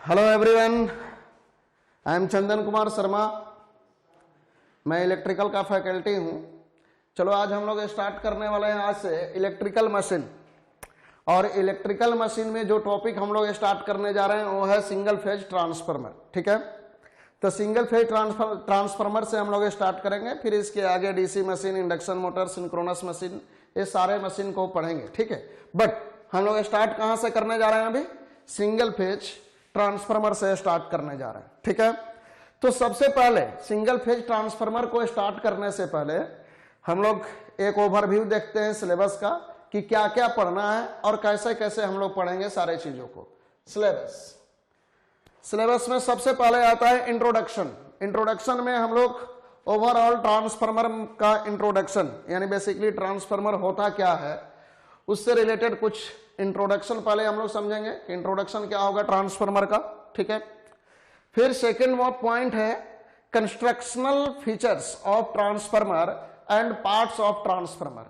Hello everyone, I am Chandan Kumar Sharma. मैं electrical का faculty हूँ। चलो आज हम लोग स्टार्ट करने वाले हैं आज से इलेक्ट्रिकल मशीन। और इलेक्ट्रिकल मशीन में जो टॉपिक हम लोग स्टार्ट करने जा रहे हैं वो है सिंगल फेज ट्रांसफार्मर। ठीक है, तो सिंगल फेज ट्रांसफार्मर से हम लोग स्टार्ट करेंगे, फिर इसके आगे DC machine, induction motor, synchronous machine, ये सारे मशीन को पढ़ेंगे। ठीक है, बट हम लोग स्टार्ट कहाँ से करने जा रहे हैं? अभी सिंगल फेज ट्रांसफार्मर से स्टार्ट करने जा रहे हैं। ठीक है, तो सबसे पहले सिंगल फेज ट्रांसफार्मर को स्टार्ट करने से पहले हम लोग एक ओवरव्यू देखते हैं सिलेबस का कि क्या क्या पढ़ना है और कैसे कैसे हम लोग पढ़ेंगे सारे चीजों को। सिलेबस में सबसे पहले आता है इंट्रोडक्शन। इंट्रोडक्शन में हम लोग ओवरऑल ट्रांसफार्मर का इंट्रोडक्शन, यानी बेसिकली ट्रांसफार्मर होता क्या है उससे रिलेटेड कुछ इंट्रोडक्शन पहले हम लोग समझेंगे कि इंट्रोडक्शन क्या होगा ट्रांसफार्मर का। ठीक है, फिर सेकंड पॉइंट है constructional features of transformer and parts of transformer,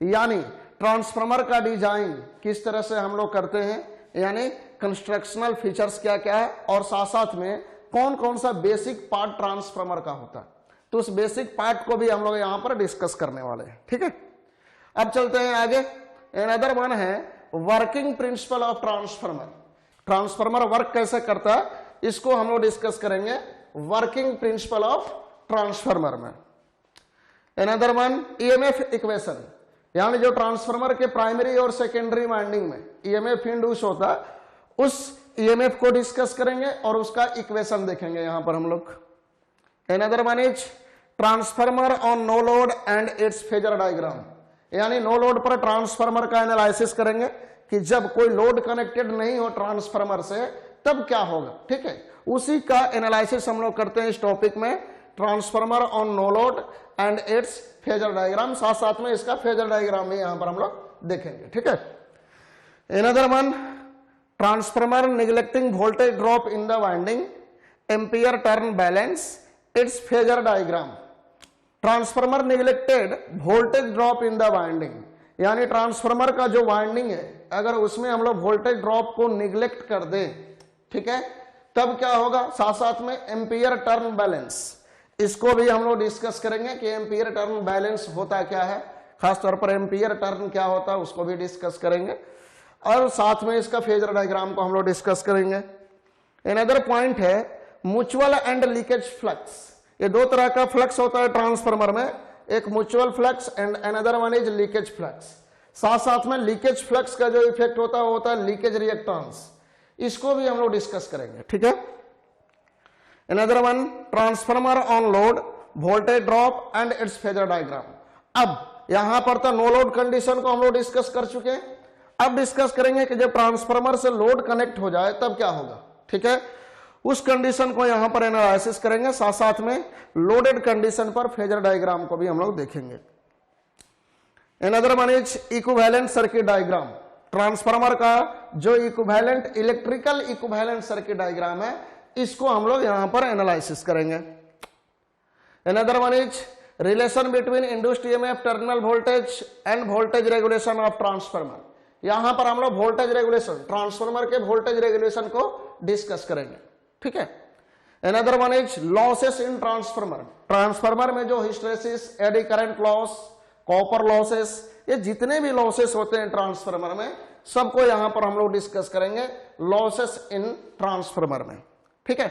यानी ट्रांसफार्मर का डिजाइन किस तरह से हम लोग करते हैं, यानी कंस्ट्रक्शनल फीचर्स क्या क्या है, और साथ साथ में कौन कौन सा बेसिक पार्ट ट्रांसफार्मर का होता है, तो उस बेसिक पार्ट को भी हम लोग यहां पर डिस्कस करने वाले हैं। ठीक है, अब चलते हैं आगे। अनदर वन है working principle of transformer. Transformer work कैसे करता है इसको हम लोग डिस्कस करेंगे वर्किंग प्रिंसिपल ऑफ ट्रांसफार्मर में। अनदर वन ईएमएफ इक्वेशन, यानी जो ट्रांसफार्मर के प्राइमरी और सेकेंडरी वाइंडिंग में ईएमएफ इंड्यूस होता है उस ईएमएफ को डिस्कस करेंगे और उसका इक्वेशन देखेंगे यहां पर हम लोग। Another one is transformer on no load and its phasor diagram, यानी नो लोड पर ट्रांसफार्मर का एनालिसिस करेंगे कि जब कोई लोड कनेक्टेड नहीं हो ट्रांसफार्मर से तब क्या होगा। ठीक है, उसी का एनालिसिस हम लोग करते हैं इस टॉपिक में, transformer on no load and its phasor diagram. साथ साथ में इसका फेजर डायग्राम भी यहां पर हम लोग देखेंगे। ठीक है, another one transformer neglecting voltage drop in the winding, ampere turn balance, it's phasor diagram. Transformer neglected voltage drop in the winding, यानी ट्रांसफार्मर का जो वाइंडिंग है अगर उसमें हम लोग वोल्टेज ड्रॉप को निग्लेक्ट कर दें, ठीक है, तब क्या होगा। साथ साथ में एम्पियर टर्न बैलेंस, इसको भी हम लोग डिस्कस करेंगे कि एम्पियर टर्न बैलेंस होता क्या है, खासतौर पर एम्पियर टर्न क्या होता है उसको भी डिस्कस करेंगे, और साथ में इसका फेजर डायग्राम को हम लोग डिस्कस करेंगे। अनदर पॉइंट है म्यूचुअल एंड लीकेज फ्लक्स। ये दो तरह का फ्लक्स होता है ट्रांसफार्मर में, एक mutual flux and another one is leakage flux. साथ साथ में लीकेज फ्लक्स का जो इफेक्ट होता है वो होता है लीकेज रिएक्टेंस, इसको भी हम लोग डिस्कस करेंगे। ठीक है, another one transformer on load, voltage drop and its phasor diagram. अब यहां पर तो नो लोड कंडीशन को हम लोग डिस्कस कर चुके हैं, अब डिस्कस करेंगे कि जब ट्रांसफार्मर से लोड कनेक्ट हो जाए तब क्या होगा। ठीक है, उस कंडीशन को यहां पर एनालिसिस करेंगे, साथ साथ में लोडेड कंडीशन पर फेजर डायग्राम को भी हम लोग देखेंगे। Another one is equivalent circuit diagram. Transformer का जो equivalent electrical equivalent circuit diagram है इसको हम लोग यहां पर एनालिसिस करेंगे। Another one is relation between induced EMF, terminal voltage end voltage regulation of transformer. यहां पर हम लोग वोल्टेज रेगुलेशन, ट्रांसफार्मर के वोल्टेज रेगुलेशन को डिस्कस करेंगे। ठीक है, another one is losses in transformer. Transformer में जो hysteresis, eddy current loss, copper losses, ये जितने भी लॉसेस होते हैं ट्रांसफार्मर में सबको यहां पर हम लोग डिस्कस करेंगे, लॉसेस इन ट्रांसफार्मर में। ठीक है,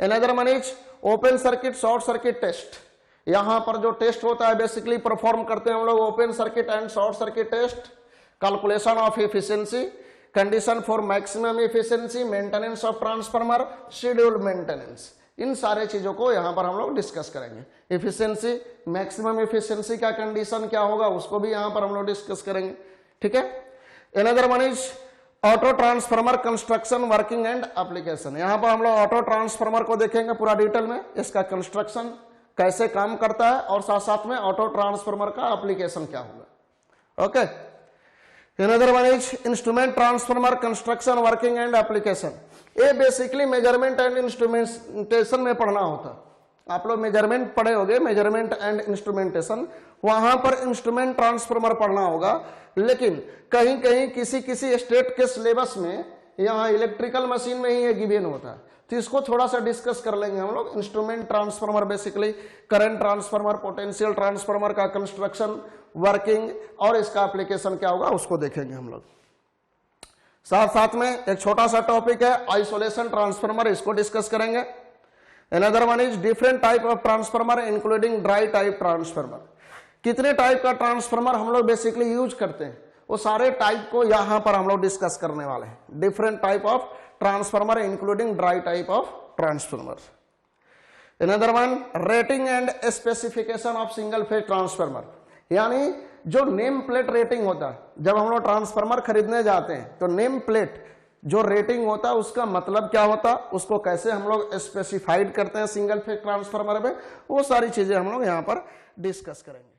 another one is open circuit, short circuit test. यहां पर जो टेस्ट होता है बेसिकली परफॉर्म करते हैं हम लोग open circuit and short circuit test, calculation of efficiency, condition for maximum efficiency, maintenance of transformer, schedule maintenance, इन सारे चीजों को यहां पर हम लोग डिस्कस करेंगे। एफिशिएंसी, मैक्सिमम एफिशिएंसी का कंडीशन क्या होगा उसको भी यहां पर हम लोग डिस्कस करेंगे। ठीक है, another one is auto transformer construction, working and application. यहां पर हम लोग ऑटो ट्रांसफार्मर को देखेंगे पूरा डिटेल में, इसका कंस्ट्रक्शन कैसे काम करता है और साथ साथ में ऑटो ट्रांसफार्मर का एप्लीकेशन क्या होगा। Okay, another one is instrument transformer construction, working and application. ये बेसिकली मेजरमेंट एंड इंस्ट्रूमेंटेशन में पढ़ना होता है। आप लोग मेजरमेंट पढ़े होंगे, मेजरमेंट एंड इंस्ट्रूमेंटेशन, वहां पर इंस्ट्रूमेंट ट्रांसफार्मर पढ़ना होगा, लेकिन कहीं कहीं किसी किसी स्टेट के सिलेबस में यहाँ इलेक्ट्रिकल मशीन में ही ये गिवन होता है, तो इसको थोड़ा सा डिस्कस कर लेंगे हम लोग। Instrument transformer basically current transformer, potential transformer का कंस्ट्रक्शन, वर्किंग और इसका एप्लीकेशन क्या होगा उसको देखेंगे हम लोग। साथ साथ में एक छोटा सा टॉपिक है आइसोलेशन ट्रांसफार्मर, इसको डिस्कस करेंगे। Another one is different type of transformer including dry type transformer. कितने टाइप का ट्रांसफार्मर हम लोग बेसिकली यूज करते हैं वो सारे टाइप को यहां पर हम लोग डिस्कस करने वाले हैं। Different type of transformer including dry type of transformer. Another one rating and specification of single phase transformer, यानी जो नेम प्लेट रेटिंग होता है, जब हम लोग ट्रांसफार्मर खरीदने जाते हैं तो नेम प्लेट जो रेटिंग होता है उसका मतलब क्या होता है, उसको कैसे हम लोग स्पेसिफाइड करते हैं सिंगल फेज ट्रांसफार्मर में, वो सारी चीजें हम लोग यहाँ पर डिस्कस करेंगे।